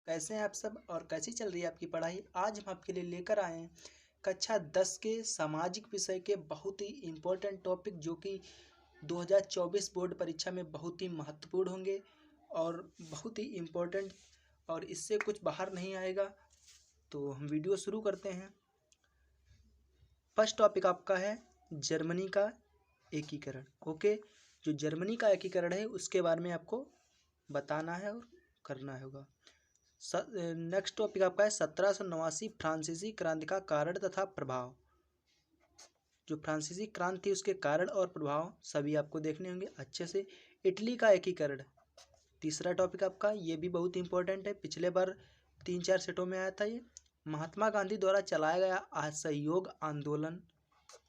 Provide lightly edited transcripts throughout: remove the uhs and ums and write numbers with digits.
कैसे हैं आप सब और कैसी चल रही है आपकी पढ़ाई। आज हम आपके लिए लेकर आए हैं कक्षा 10 के सामाजिक विषय के बहुत ही इम्पोर्टेंट टॉपिक जो कि 2024 बोर्ड परीक्षा में बहुत ही महत्वपूर्ण होंगे और बहुत ही इम्पोर्टेंट, और इससे कुछ बाहर नहीं आएगा। तो हम वीडियो शुरू करते हैं। फर्स्ट टॉपिक आपका है जर्मनी का एकीकरण। ओके, जो जर्मनी का एकीकरण है उसके बारे में आपको बताना है और करना होगा। नेक्स्ट टॉपिक आपका है 1789 फ्रांसीसी क्रांति का कारण तथा प्रभाव। जो फ्रांसीसी क्रांति थी उसके कारण और प्रभाव सभी आपको देखने होंगे अच्छे से। इटली का एकीकरण तीसरा टॉपिक आपका, ये भी बहुत इंपॉर्टेंट है, पिछले बार 3-4 सेटों में आया था ये। महात्मा गांधी द्वारा चलाया गया असहयोग आंदोलन,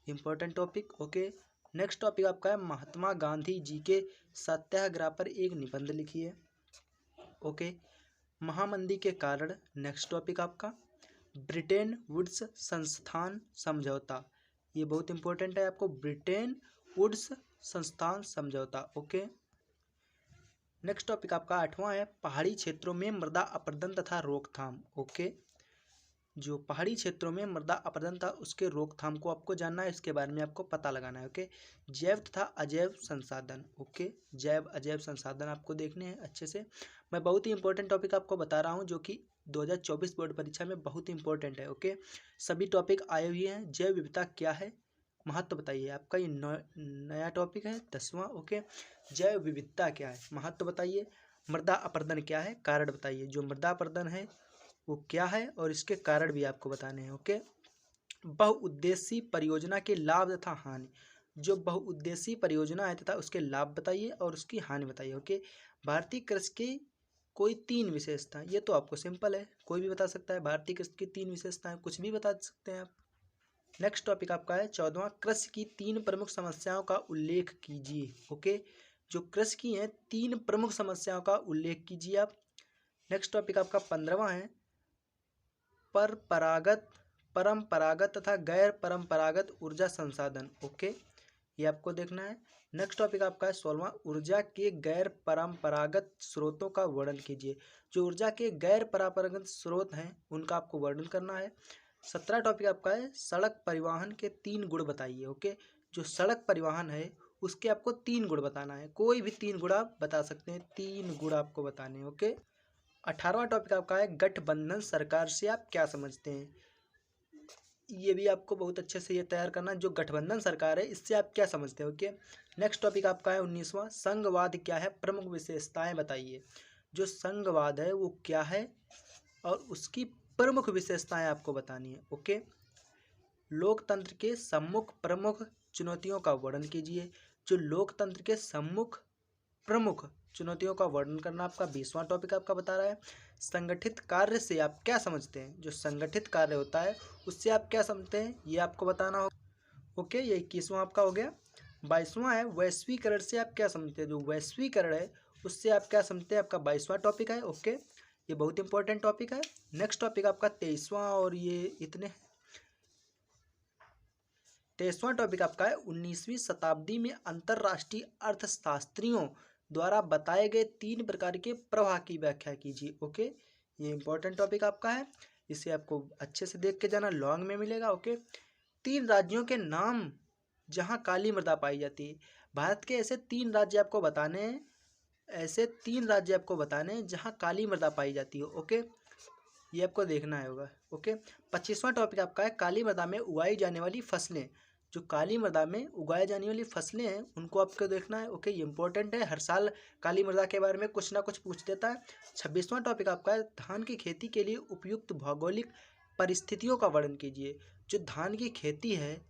important topic. Okay, next topic आपका है महात्मा गांधी जी के सत्याग्रह पर एक निबंध लिखिए। ओके, महामंदी के कारण नेक्स्ट टॉपिक आपका ब्रिटेन वुड्स संस्थान समझौता, ये बहुत इंपॉर्टेंट है आपको, ब्रिटेन वुड्स संस्थान समझौता। ओके, नेक्स्ट टॉपिक आपका 8वां है पहाड़ी क्षेत्रों में मृदा अपरदन तथा रोकथाम। ओके, जो पहाड़ी क्षेत्रों में मृदा अपरदन था उसके रोकथाम को आपको जानना है, इसके बारे में आपको पता लगाना है। ओके, जैव तथा अजैव संसाधन। ओके, जैव अजैव संसाधन आपको देखने हैं अच्छे से। मैं बहुत ही इंपॉर्टेंट टॉपिक आपको बता रहा हूं जो कि 2024 बोर्ड परीक्षा में बहुत ही इंपॉर्टेंट है। ओके, सभी टॉपिक आए हुए हैं। जैव विविधता क्या है, महत्व बताइए, आपका ये नया टॉपिक है 10वां। ओके, जैव विविधता क्या है, महत्व बताइए। मृदा अपरदन क्या है, कारण बताइए। जो मृदा अपरदन है वो क्या है और इसके कारण भी आपको बताने हैं। ओके, बहुउद्देशीय परियोजना के लाभ तथा हानि, जो बहुउद्देशीय परियोजना है तथा उसके लाभ बताइए और उसकी हानि बताइए। ओके, भारतीय कृषि की कोई 3 विशेषता, ये तो आपको सिंपल है, कोई भी बता सकता है। भारतीय कृषि की 3 विशेषताएं कुछ भी बता सकते हैं आप। नेक्स्ट टॉपिक आपका है 14वां कृषि की 3 प्रमुख समस्याओं का उल्लेख कीजिए। ओके, जो कृषि की हैं 3 प्रमुख समस्याओं का उल्लेख कीजिए आप। नेक्स्ट टॉपिक आपका 15वां है परंपरागत तथा गैर परंपरागत ऊर्जा संसाधन। ओके, ये आपको देखना है। नेक्स्ट टॉपिक आपका है 16वां ऊर्जा के गैर परंपरागत स्रोतों का वर्णन कीजिए। जो ऊर्जा के गैर परंपरागत स्रोत हैं उनका आपको वर्णन करना है। 17 टॉपिक आपका है सड़क परिवहन के 3 गुण बताइए। ओके, जो सड़क परिवहन है उसके आपको 3 गुण बताना है, कोई भी 3 गुण आप बता सकते हैं, 3 गुण आपको बताने हैं। ओके, 18वां टॉपिक आपका है गठबंधन सरकार से आप क्या समझते हैं, ये भी आपको बहुत अच्छे से ये तैयार करना है। जो गठबंधन सरकार है इससे आप क्या समझते हो। ओके, नेक्स्ट टॉपिक आपका है 19वां संघवाद क्या है, प्रमुख विशेषताएं बताइए। जो संघवाद है वो क्या है और उसकी प्रमुख विशेषताएं आपको बतानी है। ओके, लोकतंत्र के सम्मुख प्रमुख चुनौतियों का वर्णन कीजिए। जो लोकतंत्र के सम्मुख प्रमुख चुनौतियों का वर्णन करना आपका 20वां टॉपिक आपका बता रहा है। संगठित कार्य से आप क्या समझते हैं, जो संगठित कार्य होता है उससे आप क्या समझते हैं ये आपको बताना होगा। ओके, ये 21वां आपका हो गया। 22वां है वैश्वीकरण से आप क्या समझते हैं, जो वैश्वीकरण है उससे आप क्या समझते हैं, आपका 22वां टॉपिक है। ओके, ये बहुत इंपॉर्टेंट टॉपिक है। नेक्स्ट टॉपिक आपका 23वां, और ये इतने 23वां टॉपिक आपका है 19वीं शताब्दी में अंतरराष्ट्रीय अर्थशास्त्रियों द्वारा बताए गए 3 प्रकार के प्रवाह की व्याख्या कीजिए। ओके, ये इंपॉर्टेंट टॉपिक आपका है, इसे आपको अच्छे से देख के जाना, लॉन्ग में मिलेगा। ओके, 3 राज्यों के नाम जहां काली मृदा पाई जाती है। भारत के ऐसे 3 राज्य आपको बताने हैं, ऐसे 3 राज्य आपको बताने हैं जहां काली मृदा पाई जाती है। ओके, ये आपको देखना है होगा। ओके, 25वां टॉपिक आपका है काली मृदा में उगाई जाने वाली फसलें। जो काली मृदा में उगाई जाने वाली फसलें हैं उनको आपको देखना है। ओके, ये इंपॉर्टेंट है, हर साल काली मृदा के बारे में कुछ ना कुछ पूछ देता है। 26वां टॉपिक आपका है धान की खेती के लिए उपयुक्त भौगोलिक परिस्थितियों का वर्णन कीजिए। जो धान की खेती है